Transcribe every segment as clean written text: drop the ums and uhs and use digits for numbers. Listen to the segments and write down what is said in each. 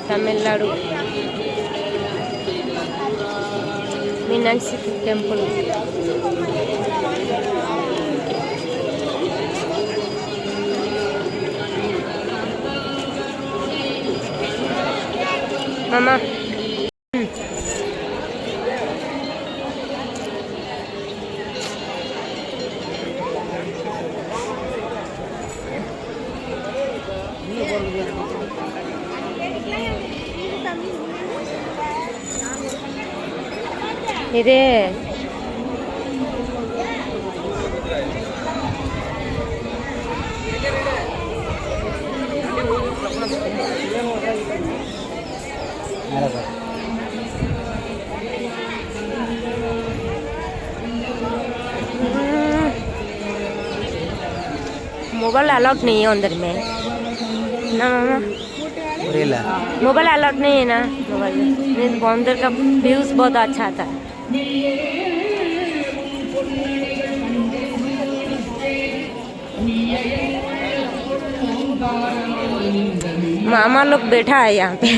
Tamil Nadu Meenakshi temple मामा ఇదే mobile allowed नहीं है अंदर में ना मामा मोबाइल अलाउड नहीं है ना मोबाइल में अंदर का व्यूज बहुत अच्छा आता है मामा लोग बैठा है यहाँ पे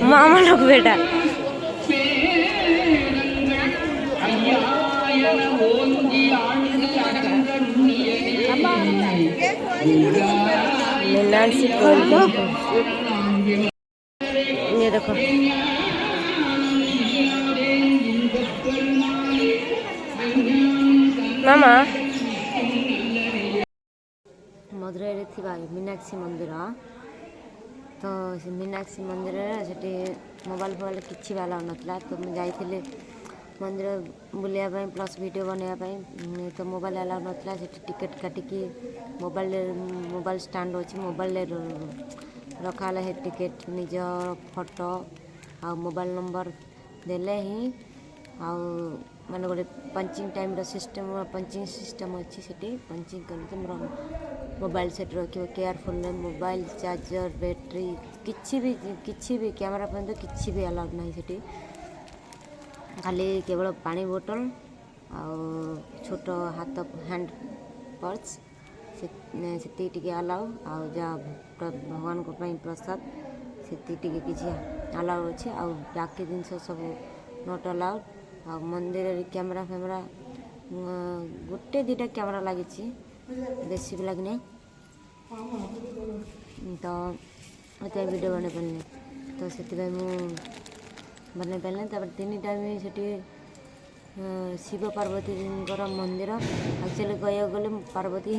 मामा लोग बैठा ये देखो मामा मदुरै थी मीनाक्षी मंदिर तो से मीनाक्षी मंदिर से मोबाइल फोबाइल किसी बाला नथला तो मुझे जाइए मंदिर बुलाया प्लस वीडियो बनवाई तो मोबाइल अलाउ नथला से टिकेट काटिकी मोबाइल स्टैंड अच्छी मोबाइल रखा है टिकेट निज फोटो आ मोबाइल नंबर देले ही माने गोटे punching time system punching system अच्छी से पंचिंग करके मोर मोबाइल सेट रखियो केयरफुल मोबाइल चार्जर बैटरी किसी भी कैमरा पर्यंत किसी भी अलाउड नहीं से खाली केवल पानी बोतल आ छोट हाथ हैंड पर्स से अलाउ आ भगवान को प्रसाद से किसी अलाउ अच्छे आ बाकी जिनस सब नॉट अलाउड आ मंदिर कैमरा फैमरा गोटे दुटा कैमरा लगी बेसी भी लगने तो ये वीडियो बन पारे तो से बन पारे तीन टाइम से शिव पार्वती मंदिर एक्चुअली कह गले पार्वती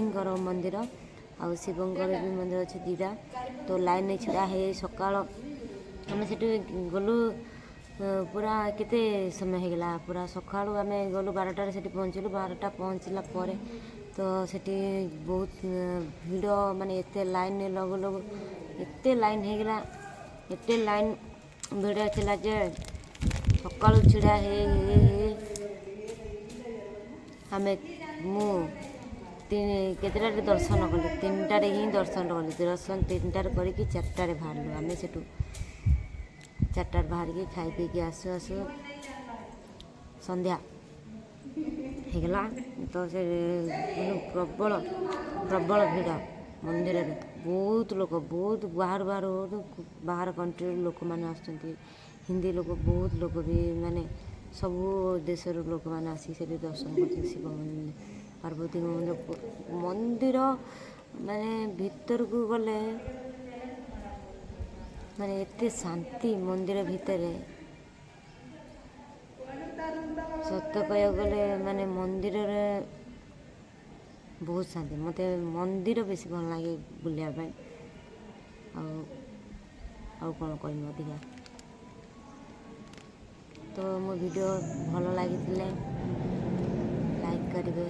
मंदिर आ शिवंकर भी मंदिर अच्छे दीटा तो लाइन छड़ा है सका आम से गलु पूरा केते समय होगला पूरा सका आम गलु 12टार से पहुँचलु 12टा पहुँचला तो सेठी बहुत भिड़ माने एते लाइन लगू लगू एते लाइन होगला एते लाइन भिड़ थिला जे सका छिड़ा हे आम केतटा दर्शन कलु 3टार ही दर्शन कलु दर्शन 3टार करके 4टार बाहर आम से 4टार बाहर की खाई पी के आसु आसु संध्या होगला तो से प्रबल प्रबल भिड़ मंदिर में बहुत लोग बहुत बाहर कंट्री लोक मैंने हिंदी लोग बहुत लोग भी माने सबू देशर लोक मैंने आसी दर्शन कर शिव पार्वती मंदिर माने भीतर को गले माने एते शांति मंदिर भितर सत्य कह गले माने मंदिर बहुत शांति मत मंदिर बेसी भल लगे बुलायापी कौन कह अधिका तो मो वीडियो भल लगी लाइक करेंगे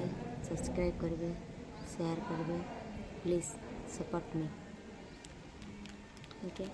सब्सक्राइब करेंगे शेयर करेंगे प्लीज सपोर्ट मी ओके।